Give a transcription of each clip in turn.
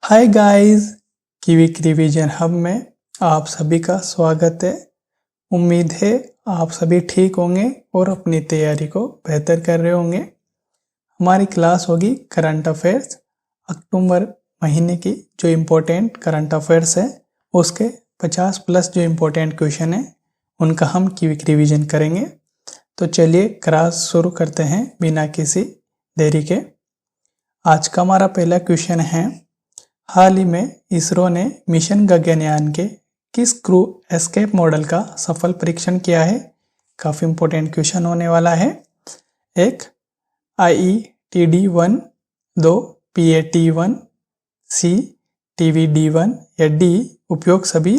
Hi guys, quick revision hub में आप सभी का स्वागत है। उम्मीद है आप सभी ठीक होंगे और अपनी तैयारी को बेहतर कर रहे होंगे। हमारी क्लास होगी करंट अफेयर्स। अक्टूबर महीने की जो इम्पोर्टेंट करंट अफेयर्स है उसके 50 प्लस जो इम्पोर्टेंट क्वेश्चन है उनका हम क्विक रिवीजन करेंगे। तो चलिए क्लास शुरू करते हैं बिना किसी देरी के। आज का हमारा पहला क्वेश्चन है, हाल ही में इसरो ने मिशन गगनयान के किस क्रू एस्केप मॉडल का सफल परीक्षण किया है। काफ़ी इंपॉर्टेंट क्वेश्चन होने वाला है। एक IETD-1, 2 PAT-1, C TVD-1 या D उपयोग सभी।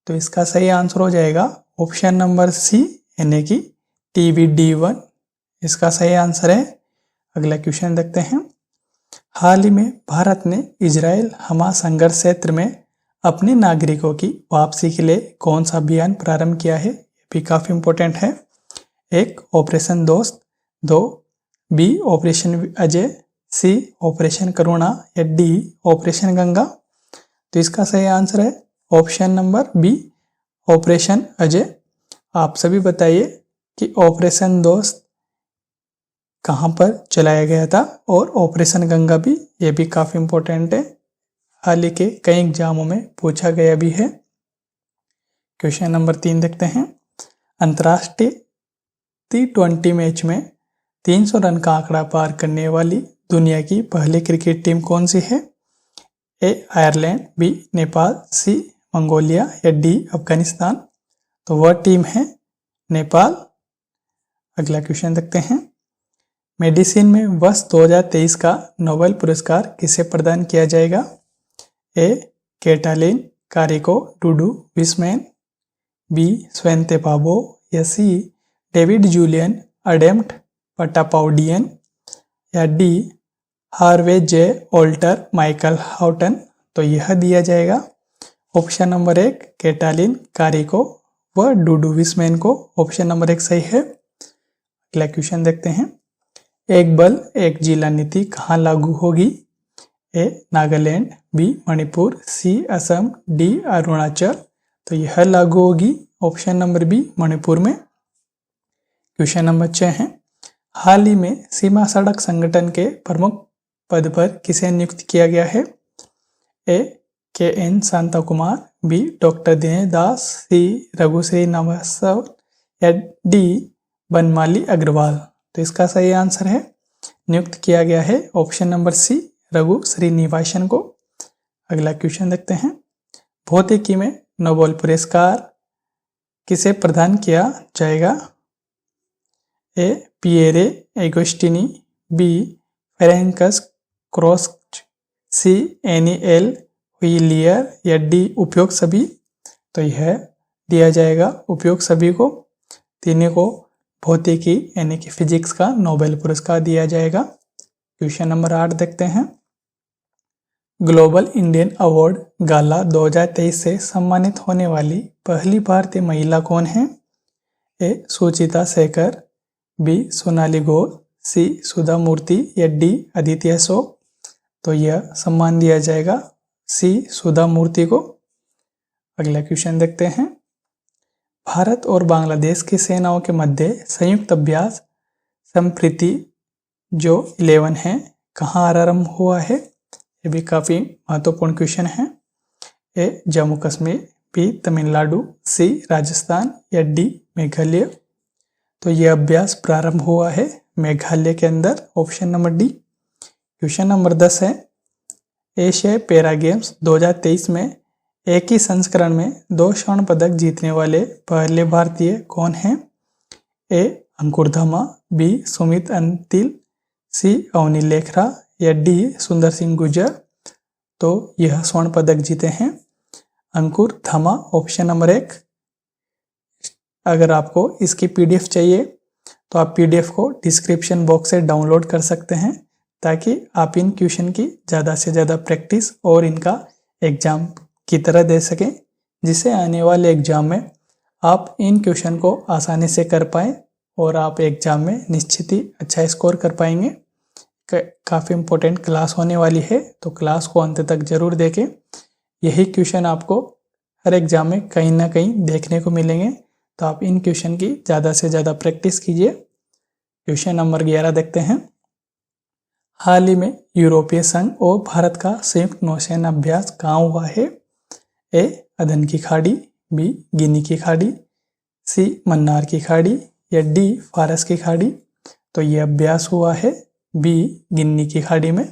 तो इसका सही आंसर हो जाएगा ऑप्शन नंबर C यानी कि TVD-1 इसका सही आंसर है। अगला क्वेश्चन देखते हैं। हाल ही में भारत ने इजराइल हमास संघर्ष क्षेत्र में अपने नागरिकों की वापसी के लिए कौन सा अभियान प्रारंभ किया है। ये भी काफ़ी इंपॉर्टेंट है। एक operation Dost, 2 B operation Ajay, C operation Karuna या D ऑपरेशन गंगा। तो इसका सही आंसर है option number B operation Ajay. आप सभी बताइए कि ऑपरेशन दोस्त कहाँ पर चलाया गया था और ऑपरेशन गंगा भी, ये भी काफ़ी इंपॉर्टेंट है। हाल ही के कई एग्जामों में पूछा गया भी है। क्वेश्चन नंबर 3 देखते हैं। अंतर्राष्ट्रीय T20 मैच में 300 रन का आंकड़ा पार करने वाली दुनिया की पहली क्रिकेट टीम कौन सी है। A Ireland, B Nepal, C Mongolia या D अफगानिस्तान। तो वह टीम है नेपाल। अगला क्वेश्चन देखते हैं। मेडिसिन में वर्ष 2023 का नोबेल पुरस्कार किसे प्रदान किया जाएगा। A Katalin Kariko Drew Weissman, B Svante Paabo या C डेविड जूलियन अडेम्ट पटापाउडियन या D Harvey J Alter Michael Houghton. तो यह दिया जाएगा ऑप्शन नंबर 1 कैटालिन कारिको व डूडू विस्मैन को। ऑप्शन नंबर 1 सही है। अगला क्वेश्चन देखते हैं। एक बल एक जिला नीति कहाँ लागू होगी। A Nagaland, B Manipur, C Assam, D Arunachal. तो यह लागू होगी ऑप्शन नंबर B मणिपुर में। क्वेश्चन नंबर 6 है। हाल ही में सीमा सड़क संगठन के प्रमुख पद पर किसे नियुक्त किया गया है। A KN Shanta Kumar, B doctor Dinesh Das, C Raghu Srinivasan या D बनमाली अग्रवाल। तो इसका सही आंसर है नियुक्त किया गया है option number C Raghu Srinivasan को। अगला क्वेश्चन देखते हैं। भौतिकी में नोबेल पुरस्कार किसे प्रदान किया जाएगा। A Pierre Agostini, B Ferenc Krausz, C NEL L'Huillier या D उपयोग सभी। तो यह दिया जाएगा उपयोग सभी को। तीनों को भौतिकी यानी कि फिजिक्स का नोबेल पुरस्कार दिया जाएगा। क्वेश्चन नंबर 8 देखते हैं। ग्लोबल इंडियन अवार्ड गाला 2023 से सम्मानित होने वाली पहली भारतीय महिला कौन है। A Suchita Shekhar, B Sonali Gaur, C सुधा मूर्ति या D अदिति अशोक। तो यह सम्मान दिया जाएगा C सुधा मूर्ति को। अगला क्वेश्चन देखते हैं। भारत और बांग्लादेश की सेनाओं के मध्य संयुक्त अभ्यास संप्रीति जो 11 है कहाँ आरंभ हुआ है। ये भी काफ़ी महत्वपूर्ण क्वेश्चन है। A Jammu Kashmir, B Tamil Nadu, C Rajasthan या D मेघालय। तो यह अभ्यास प्रारंभ हुआ है मेघालय के अंदर। Option number D। Question number 10 है। एशियाई पैरा गेम्स 2023 में एक ही संस्करण में 2 स्वर्ण पदक जीतने वाले पहले भारतीय कौन हैं। A अंकुर धामा, B सुमित अंतिल, C अवनी लेखरा या D सुंदर सिंह गुर्जर। तो यह स्वर्ण पदक जीते हैं अंकुर धामा। Option number 1। अगर आपको इसकी PDF चाहिए तो आप PDF को डिस्क्रिप्शन बॉक्स से डाउनलोड कर सकते हैं ताकि आप इन क्वेश्चन की ज़्यादा से ज़्यादा प्रैक्टिस और इनका एग्जाम की तरह दे सकें, जिससे आने वाले एग्जाम में आप इन क्वेश्चन को आसानी से कर पाएँ और आप एग्जाम में निश्चित ही अच्छा स्कोर कर पाएंगे। काफ़ी इम्पोर्टेंट क्लास होने वाली है, तो क्लास को अंत तक जरूर देखें। यही क्वेश्चन आपको हर एग्जाम में कहीं ना कहीं देखने को मिलेंगे, तो आप इन क्वेश्चन की ज़्यादा से ज़्यादा प्रैक्टिस कीजिए। क्वेश्चन नंबर 11 देखते हैं। हाल ही में यूरोपीय संघ और भारत का संयुक्त नौसेना अभ्यास कहाँ हुआ है? ए अदन की खाड़ी, बी गिनी की खाड़ी, सी मन्नार की खाड़ी या डी फारस की खाड़ी। तो ये अभ्यास हुआ है बी गिन्नी की खाड़ी में।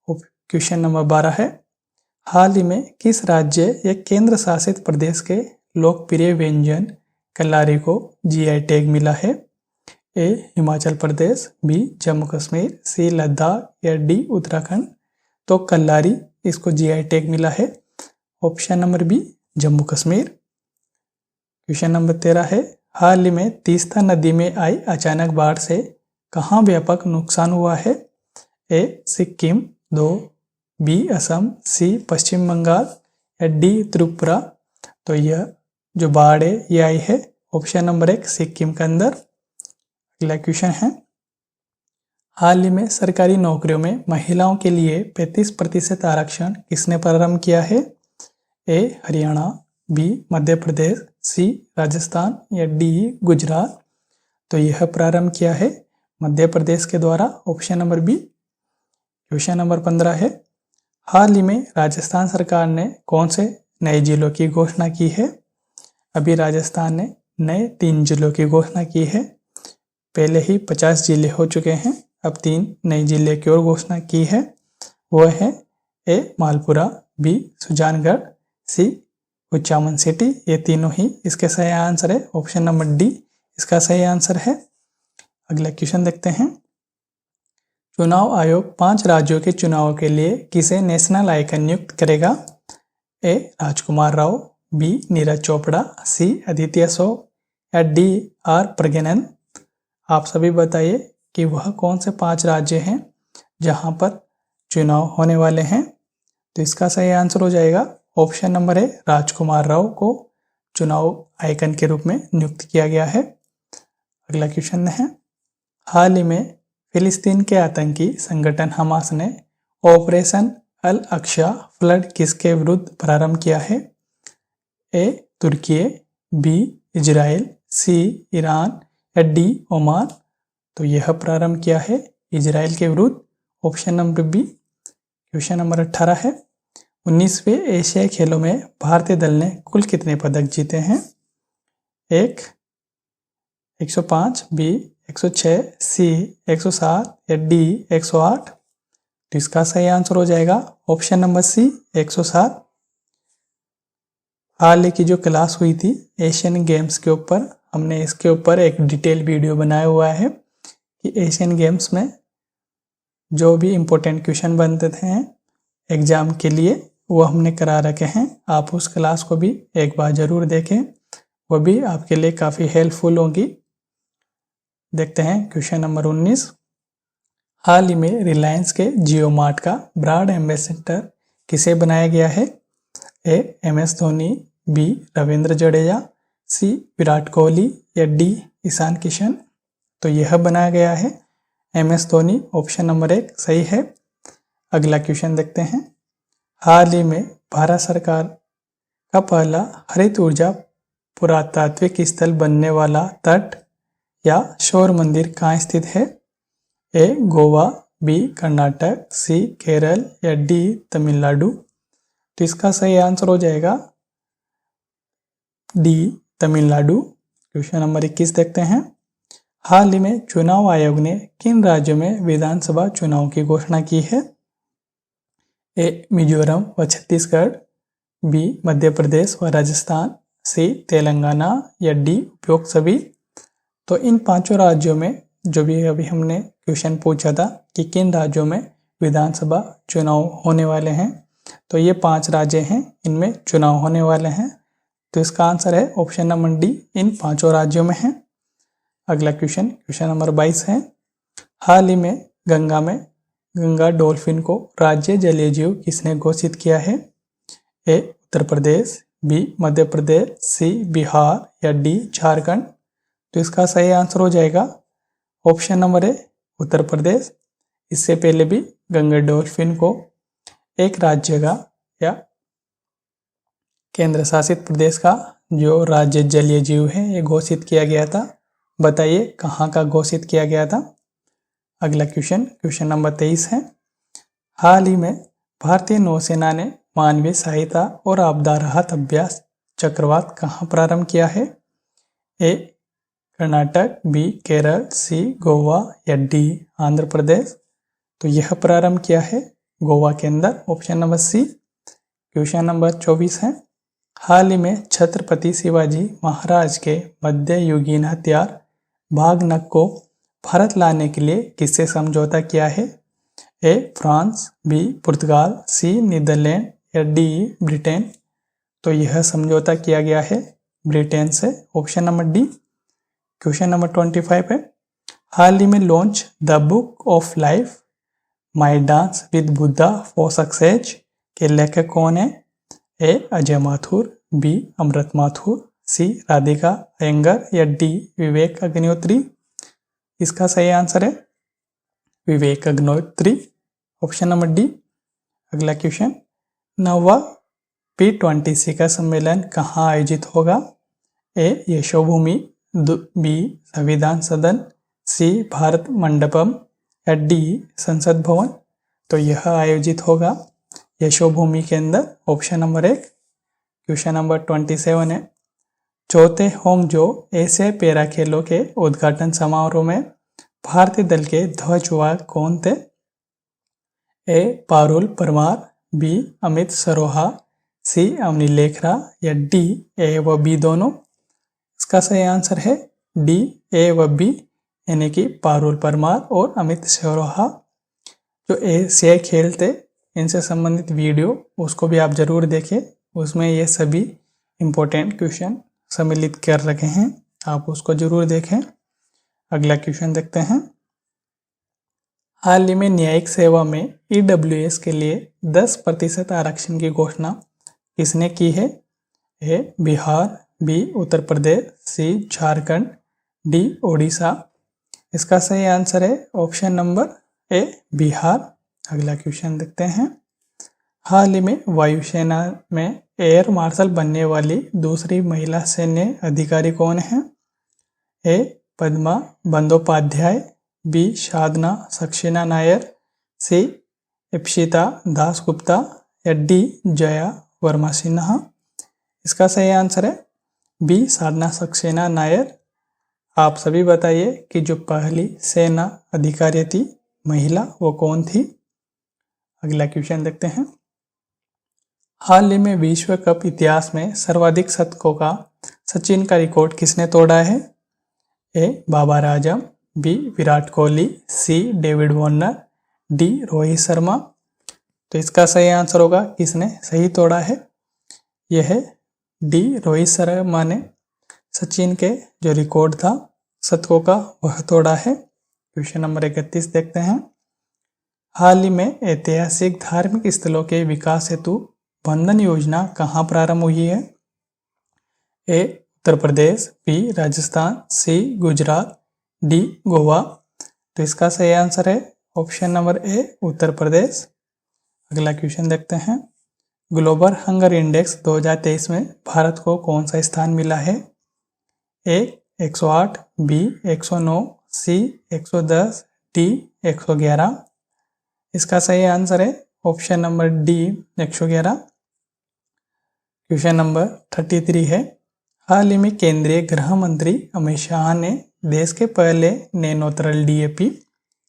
क्वेश्चन नंबर 12 है। हाल ही में किस राज्य या केंद्र शासित प्रदेश के लोकप्रिय व्यंजन कल्लारी को जीआई टैग मिला है? ए हिमाचल प्रदेश, बी जम्मू कश्मीर, सी लद्दाख या डी उत्तराखंड। तो कल्लारी इसको जीआई टैग मिला है। Option number B Jammu Kashmir. Question number 13 है। हाल ही में तीस्ता नदी में आई अचानक बाढ़ से कहाँ व्यापक नुकसान हुआ है? ए सिक्किम, दो बी असम, सी पश्चिम बंगाल या डी त्रिपुरा। तो यह जो बाढ़ है ये आई है ऑप्शन नंबर 1 सिक्किम के अंदर। अगला क्वेश्चन है। हाल ही में सरकारी नौकरियों में महिलाओं के लिए 35% आरक्षण किसने प्रारंभ किया है? ए हरियाणा, बी मध्य प्रदेश, सी राजस्थान या डी गुजरात। तो यह प्रारंभ किया है मध्य प्रदेश के द्वारा, option number B. Question number 15 है। हाल ही में राजस्थान सरकार ने कौन से नए जिलों की घोषणा की है? अभी राजस्थान ने नए 3 जिलों की घोषणा की है। पहले ही 50 जिले हो चुके हैं, अब 3 नए जिले की ओर घोषणा की है। वह है ए मालपुरा, बी सुजानगढ़, सी उच्चामन सिटी। ये तीनों ही इसके सही आंसर है, ऑप्शन नंबर डी इसका सही आंसर है। अगला क्वेश्चन देखते हैं। चुनाव आयोग 5 राज्यों के चुनाव के लिए किसे नेशनल आइकन नियुक्त करेगा? ए राजकुमार राव, बी नीरज चोपड़ा, सी आदित्य सो या डी आर प्रज्ञानंद। आप सभी बताइए कि वह कौन से 5 राज्य हैं जहां पर चुनाव होने वाले हैं। तो इसका सही आंसर हो जाएगा ऑप्शन नंबर है राजकुमार राव को चुनाव आइकन के रूप में नियुक्त किया गया है। अगला क्वेश्चन है। हाल ही में फिलिस्तीन के आतंकी संगठन हमास ने ऑपरेशन अल अक्सा फ्लड किसके विरुद्ध प्रारंभ किया है? ए तुर्की, बी इजराइल, सी ईरान या डी ओमान। तो यह प्रारंभ किया है इजराइल के विरुद्ध, option number B. Question number 18 है। 19वें एशियाई खेलों में भारतीय दल ने कुल कितने पदक जीते हैं? 1, 105, बी 106, सी 107 या डी 108। तो इसका सही आंसर हो जाएगा ऑप्शन नंबर सी 107। हाल ही की जो क्लास हुई थी एशियन गेम्स के ऊपर, हमने इसके ऊपर एक डिटेल वीडियो बनाया हुआ है कि एशियन गेम्स में जो भी इम्पोर्टेंट क्वेश्चन बनते थे एग्जाम के लिए वो हमने करा रखे हैं। आप उस क्लास को भी एक बार ज़रूर देखें, वो भी आपके लिए काफ़ी हेल्पफुल होगी। देखते हैं क्वेश्चन नंबर 19। हाल ही में रिलायंस के जियो मार्ट का ब्रांड एम्बेसडर किसे बनाया गया है? ए MS धोनी, बी रविंद्र जडेजा, सी विराट कोहली या डी ईशान किशन। तो यह बनाया गया है MS धोनी, ऑप्शन नंबर 1 सही है। अगला क्वेश्चन देखते हैं। हाल ही में भारत सरकार का पहला हरित ऊर्जा पुरातात्विक स्थल बनने वाला तट या सौर मंदिर कहाँ स्थित है? ए गोवा, बी कर्नाटक, सी केरल या डी तमिलनाडु। तो इसका सही आंसर हो जाएगा डी तमिलनाडु। क्वेश्चन नंबर 21 देखते हैं। हाल ही में चुनाव आयोग ने किन राज्यों में विधानसभा चुनाव की घोषणा की है? ए मिजोरम व छत्तीसगढ़, बी मध्य प्रदेश व राजस्थान, सी तेलंगाना या डी उपयुक्त सभी। तो इन 5 राज्यों में जो भी अभी हमने क्वेश्चन पूछा था कि किन राज्यों में विधानसभा चुनाव होने वाले हैं, तो ये 5 राज्य हैं, इनमें चुनाव होने वाले हैं। तो इसका आंसर है ऑप्शन नंबर डी, इन 5 राज्यों में है। अगला क्वेश्चन नंबर 22 है। हाल ही में गंगा डॉल्फिन को राज्य जलीय जीव किसने घोषित किया है? ए उत्तर प्रदेश, बी मध्य प्रदेश, सी बिहार या डी झारखंड। तो इसका सही आंसर हो जाएगा option number A Uttar Pradesh. इससे पहले भी गंगा डॉल्फिन को एक राज्य का या केंद्र शासित प्रदेश का जो राज्य जलीय जीव है ये घोषित किया गया था। बताइए कहाँ का घोषित किया गया था। अगला क्वेश्चन नंबर 23 है। हाल ही में भारतीय नौसेना ने मानवीय सहायता और आपदा राहत अभ्यास चक्रवात कहाँ प्रारंभ किया है। ए कर्नाटक, बी केरल, सी गोवा या डी आंध्र प्रदेश। तो यह प्रारंभ किया है गोवा के अंदर, option number C. Question number 24 है। हाल ही में छत्रपति शिवाजी महाराज के मध्ययुगीन हथियार भागनक को भारत लाने के लिए किससे समझौता किया है। ए फ्रांस, बी पुर्तगाल, सी नीदरलैंड या डी ब्रिटेन। तो यह समझौता किया गया है ब्रिटेन से, option number D. Question number 25 है। हाल ही में launch the book of life my dance with Buddha for success के लेखक कौन है। A Ajay Mathur, B Amrit Mathur, C Radhika Iyengar या डी विवेक अग्निहोत्री। इसका सही आंसर है Vivek Agnihotri, option number D. अगला क्वेश्चन। 9वां P20 का सम्मेलन कहाँ आयोजित होगा। ए यशोभूमि, बी संविधान सदन, सी भारत मंडपम या डी संसद भवन। तो यह आयोजित होगा यशोभूमि के अंदर, ऑप्शन नंबर 1। क्वेश्चन नंबर 27 है। चौथे होंगजो एशियाई पैरा खेलों के उद्घाटन समारोह में भारतीय दल के ध्वजवाहक कौन थे। ए पारुल परमार, बी अमित सरोहा, सी अवनी लेखरा या डी ए व बी दोनों। इसका सही आंसर है डी ए व बी, यानी कि पारुल परमार और अमित सरोहा। जो एशियाई खेल थे इनसे संबंधित वीडियो उसको भी आप जरूर देखें, उसमें ये सभी इम्पोर्टेंट क्वेश्चन सम्मिलित कर रखे हैं, आप उसको जरूर देखें। अगला क्वेश्चन देखते हैं। हाल ही में न्यायिक सेवा में EWS के लिए 10% आरक्षण की घोषणा किसने की है। ए बिहार, बी उत्तर प्रदेश, सी झारखंड, डी ओडिशा। इसका सही आंसर है ऑप्शन नंबर ए बिहार। अगला क्वेश्चन देखते हैं। हाल ही में वायुसेना में एयर मार्शल बनने वाली दूसरी महिला सैन्य अधिकारी कौन है। ए पद्मा बंदोपाध्याय, बी साधना सक्सेना नायर, सी इप्सिता दासगुप्ता या डी जया वर्मा सिन्हा। इसका सही आंसर है बी साधना सक्सेना नायर। आप सभी बताइए कि जो पहली सेना अधिकारी थी महिला वो कौन थी। अगला क्वेश्चन देखते हैं। हाल ही में विश्व कप इतिहास में सर्वाधिक शतकों का सचिन का रिकॉर्ड किसने तोड़ा है। A Babar Azam, B Virat Kohli, C David Warner, D Rohit Sharma. तो इसका सही आंसर होगा किसने सही तोड़ा है, यह है डी रोहित शर्मा ने सचिन के जो रिकॉर्ड था शतकों का वह तोड़ा है। क्वेश्चन नंबर 31 देखते हैं। हाल ही में ऐतिहासिक धार्मिक स्थलों के विकास हेतु बंधन योजना कहाँ प्रारंभ हुई है। ए उत्तर प्रदेश, बी राजस्थान, सी गुजरात, डी गोवा। तो इसका सही आंसर है option number A Uttar Pradesh. अगला क्वेश्चन देखते हैं। ग्लोबल हंगर इंडेक्स 2023 में भारत को कौन सा स्थान मिला है। ए 108, बी 109, सी 110, डी 111। इसका सही आंसर है option number D 111। Question number 33 है। हाल ही में केंद्रीय गृह मंत्री अमित शाह ने देश के पहले नैनो तरल DAP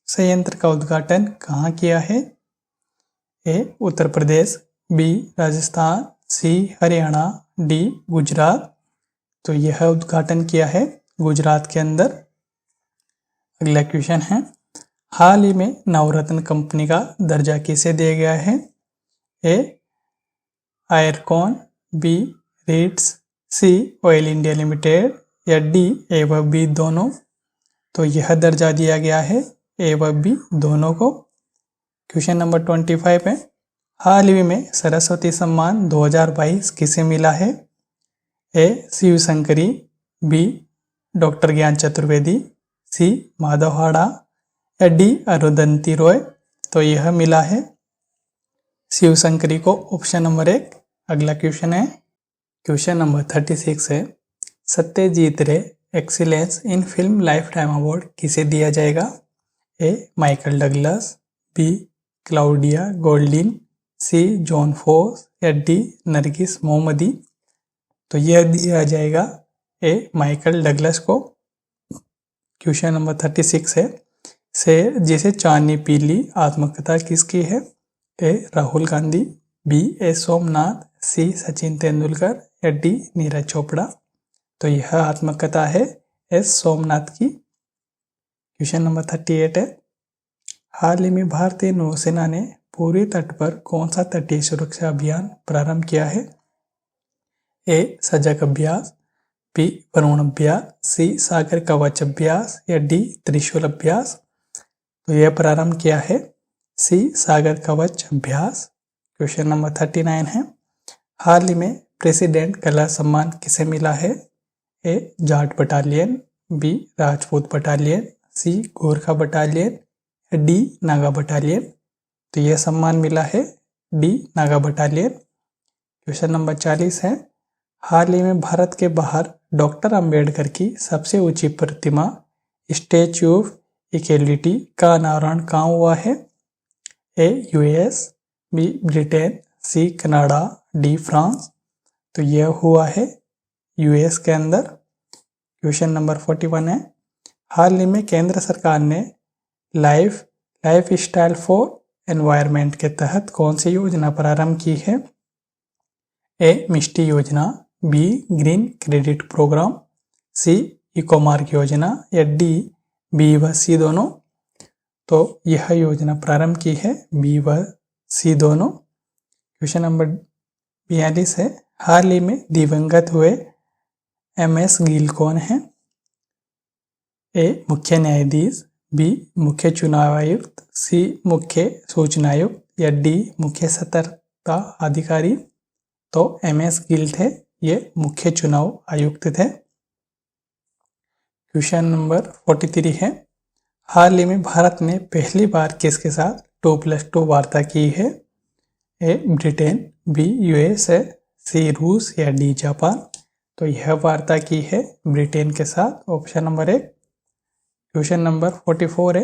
संयंत्र का उद्घाटन कहाँ किया है। ए उत्तर प्रदेश, बी राजस्थान, सी हरियाणा, डी गुजरात। तो यह उद्घाटन किया है गुजरात के अंदर। अगला क्वेश्चन है। हाल ही में नवरत्न कंपनी का दर्जा किसे दिया गया है। ए आयरकॉन, बी रीट्स, सी ऑयल इंडिया लिमिटेड या डी ए व बी दोनों। तो यह दर्जा दिया गया है ए व बी दोनों को। क्वेश्चन नंबर 25 है। हाल ही में सरस्वती सम्मान 2022 किसे मिला है। ए शिव शंकरी, बी डॉक्टर ज्ञान चतुर्वेदी, सी माधव हाड़ा या डी अरुंधति रॉय। तो यह मिला है शिवशंकरी को, ऑप्शन नंबर 1। अगला क्वेश्चन है क्वेश्चन नंबर 36 है, Satyajit Ray excellence in film lifetime award किसे दिया जाएगा? A Michael Douglas, B Claudia Goldin, C John Force या डी नरगिस मोहम्मदी। तो यह दिया जाएगा ए माइकल डगलस को। क्वेश्चन नंबर 36 है, शेर जिसे चांदनी पीली आत्मकथा किसकी है? A Rahul Gandhi, B A Somnath, C Sachin Tendulkar या डी नीरज चोपड़ा। तो यह आत्मकथा है एस सोमनाथ की। क्वेश्चन नंबर 38 है, हाल ही में भारतीय नौसेना ने पूर्वी तट पर कौन सा तटीय सुरक्षा अभियान प्रारंभ किया है? ए सजग अभ्यास, बी वरुण अभ्यास, सी सागर कवच अभ्यास या डी त्रिशूल अभ्यास। तो यह प्रारंभ किया है सी सागर कवच अभ्यास। क्वेश्चन नंबर 39 है, हाल ही में प्रेसिडेंट कला सम्मान किसे मिला है? A Jat battalion, B Rajput battalion, C Gorkha battalion, D Naga battalion. तो यह सम्मान मिला है D Naga battalion. Question number 40 है, हाल ही में भारत के बाहर डॉक्टर अंबेडकर की सबसे ऊंची प्रतिमा स्टैच्यू ऑफ इक्वलिटी का अनावरण कहाँ हुआ है? A US, B Britain, C Canada, D France. तो यह हुआ है यूएस के अंदर। क्वेश्चन नंबर 41 है, हाल ही में केंद्र सरकार ने लाइफ स्टाइल फॉर एनवायरनमेंट के तहत कौन सी योजना प्रारंभ की है? ए मिष्टी योजना, be green credit programme, C eco मार्ग योजना या डी बी व सी दोनों। तो यह योजना प्रारंभ की है बी व सी दोनों। क्वेश्चन नंबर 42 है, हाल ही में दिवंगत हुए एमएस गिल कौन है? ए मुख्य न्यायाधीश, बी मुख्य चुनाव आयुक्त, सी मुख्य सूचना आयुक्त या डी मुख्य सतर्कता अधिकारी। तो एमएस गिल थे, ये मुख्य चुनाव आयुक्त थे। क्वेश्चन नंबर 43 है, हाल ही में भारत ने पहली बार किसके साथ 2+2 वार्ता की है? ए ब्रिटेन, बी यूएसए, सी रूस या डी जापान। तो यह वार्ता की है ब्रिटेन के साथ, ऑप्शन नंबर 1। क्वेश्चन नंबर 44 है,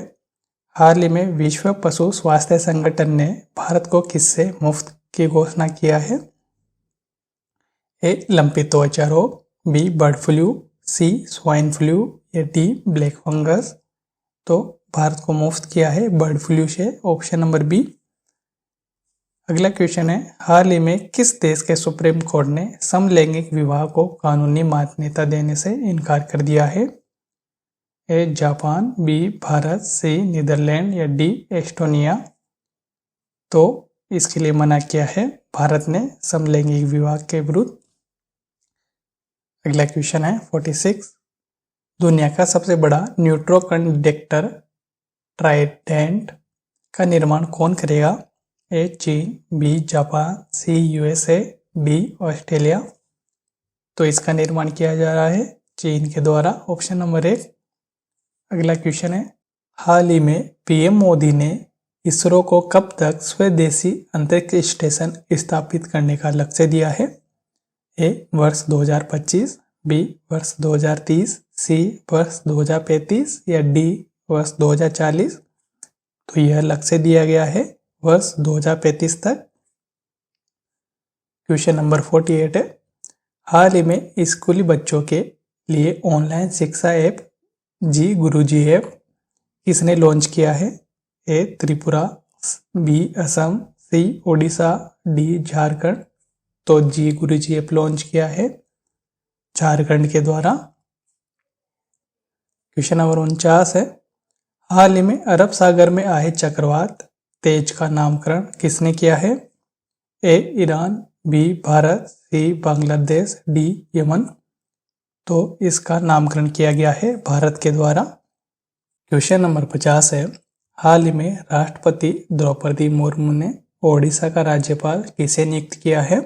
हाल ही में विश्व पशु स्वास्थ्य संगठन ने भारत को किससे मुफ्त की घोषणा किया है? ए लंपी त्वचा रोग, बी बर्ड फ्लू, सी स्वाइन फ्लू या डी ब्लैक फंगस। तो भारत को मुफ्त किया है बर्ड फ्लू से, ऑप्शन नंबर बी। अगला क्वेश्चन है, हाल ही में किस देश के सुप्रीम कोर्ट ने समलैंगिक विवाह को कानूनी मान्यता देने से इनकार कर दिया है? A Japan, B Bharat, C Netherlands या डी एस्टोनिया। तो इसके लिए मना किया है भारत ने समलैंगिक विवाह के विरुद्ध। अगला क्वेश्चन है 46, दुनिया का सबसे बड़ा न्यूट्रॉन कंडक्टर ट्राइडेंट का निर्माण कौन करेगा? ए चीन, B Japan, C USA, D Australia. तो इसका निर्माण किया जा रहा है चीन के द्वारा, ऑप्शन नंबर 1। अगला क्वेश्चन है, हाल ही में पीएम मोदी ने इसरो को कब तक स्वदेशी अंतरिक्ष स्टेशन स्थापित करने का लक्ष्य दिया है? ए वर्ष 2025, बी वर्ष 2030, सी वर्ष 2035 या डी वर्ष 2040। तो यह लक्ष्य दिया गया है वर्ष 2035 तक। क्वेश्चन नंबर 48 है, हाल ही में स्कूली बच्चों के लिए ऑनलाइन शिक्षा ऐप जी गुरुजी ऐप किसने लॉन्च किया है? ए त्रिपुरा, बी असम, सी ओडिशा, डी झारखंड। तो जी गुरुजी ऐप लॉन्च किया है झारखंड के द्वारा। क्वेश्चन नंबर 49 है, हाल ही में अरब सागर में आए चक्रवात तेज का नामकरण किसने किया है? ए ईरान, बी भारत, सी बांग्लादेश, डी यमन। तो इसका नामकरण किया गया है भारत के द्वारा। क्वेश्चन नंबर 50 है, हाल ही में राष्ट्रपति द्रौपदी मुर्मू ने ओडिशा का राज्यपाल किसे नियुक्त किया है?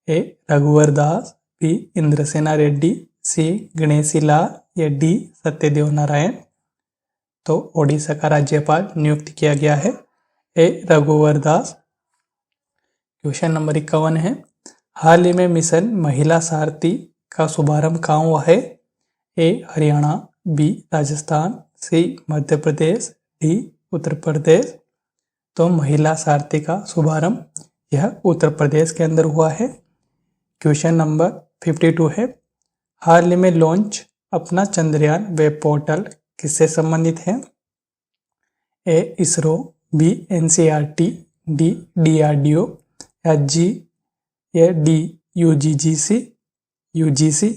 ए रघुवर दास, बी इंद्रसेना रेड्डी, सी गणेशी लाल या डी सत्यदेव नारायण। तो ओडिशा का राज्यपाल नियुक्त किया गया है ए रघुवर दास। क्वेश्चन नंबर 51 है, हाल ही में मिशन महिला सारथी का शुभारंभ कहाँ हुआ है? ए हरियाणा, बी राजस्थान, सी मध्य प्रदेश, डी उत्तर प्रदेश। तो महिला सारथी का शुभारंभ यह उत्तर प्रदेश के अंदर हुआ है। क्वेश्चन नंबर 52 है, हाल ही में लॉन्च अपना चंद्रयान वेब पोर्टल किससे संबंधित है? A ISRO, B NCERT, D DRDO या डी यूजीसी।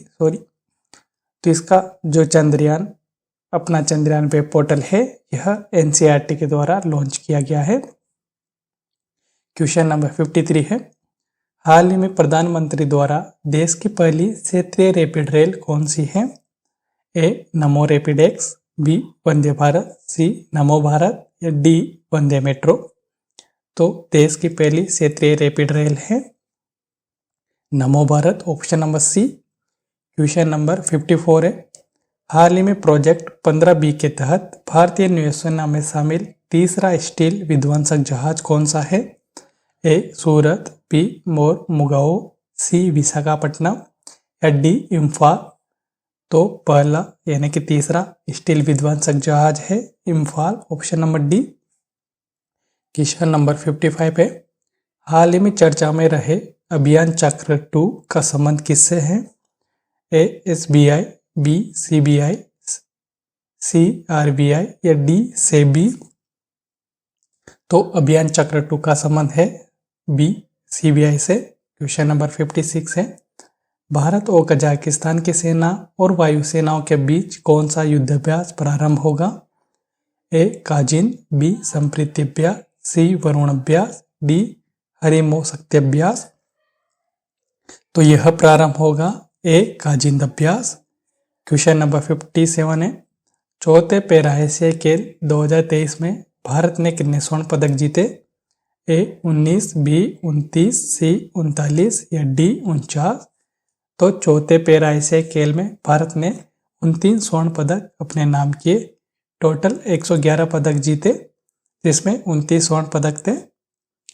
तो इसका जो अपना चंद्रयान वेब पोर्टल है यह एनसीईआरटी के द्वारा लॉन्च किया गया है। क्वेश्चन नंबर 53 है, हाल ही में प्रधानमंत्री द्वारा देश की पहली क्षेत्रीय रैपिड रेल कौन सी है? ए नमो rapid x, B Vande Bharat, सी नमो भारत या डी वंदे मेट्रो। तो देश की पहली क्षेत्रीय रैपिड रेल है Namo Bharat, option number C. Question number 54 है, हाल ही में प्रोजेक्ट 15B के तहत भारतीय नौसेना में शामिल तीसरा स्टील विध्वंसक जहाज कौन सा है? ए सूरत, बी मुगाओ, सी विशाखापट्टनम या डी इम्फाल। तो पहला यानी कि तीसरा स्टील विध्वंसक जहाज है Imphal, option number D. Question number 55 है, हाल ही में चर्चा में रहे अभियान चक्र 2 का संबंध किससे है? ए एसबीआई, बी सीबीआई, सी आरबीआई या डी सेबी। तो अभियान चक्र 2 का संबंध है बी सीबीआई से। क्वेश्चन नंबर 56 है, भारत और कजाकिस्तान की सेना और वायुसेनाओं के बीच कौन सा युद्धाभ्यास प्रारंभ होगा? ए काजिन, बी संप्रीति अभ्यास, सी वरुण अभ्यास, डी हरिमो शक्ति अभ्यास। तो यह प्रारंभ होगा ए काजिन अभ्यास। क्वेश्चन नंबर 57 है, चौथे पैरा एशियाई खेल 2023 में भारत ने कितने स्वर्ण पदक जीते? ए 19, बी 29, सी 39 या डी 49। तो चौथे पैरा एशियाई खेल में भारत ने 29 स्वर्ण पदक अपने नाम किए। टोटल 111 पदक जीते, जिसमें 29 स्वर्ण पदक थे।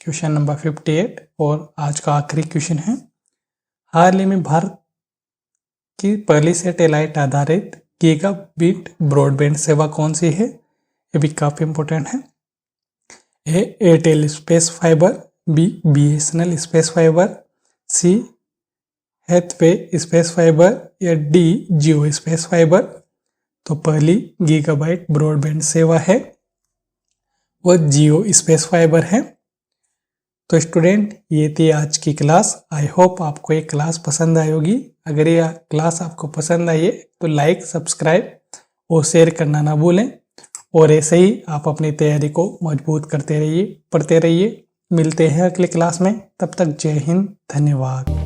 क्वेश्चन नंबर 58 और आज का आखिरी क्वेश्चन है, हाल ही में भारत की पहली सैटेलाइट आधारित गीगाबिट ब्रॉडबैंड सेवा कौन सी है? ये भी काफी इंपॉर्टेंट है। A Airtel space fibre, B BSNL space fibre, C Hathway space fibre या डी जियो स्पेस फाइबर। तो पहली गीगाबाइट ब्रॉडबैंड सेवा है वह जियो स्पेस फाइबर है। तो स्टूडेंट, ये थी आज की क्लास। आई होप आपको ये क्लास पसंद आई होगी। अगर ये क्लास आपको पसंद आई है तो लाइक, सब्सक्राइब और शेयर करना ना भूलें। और ऐसे ही आप अपनी तैयारी को मजबूत करते रहिए, पढ़ते रहिए। मिलते हैं अगले क्लास में, तब तक जय हिंद, धन्यवाद।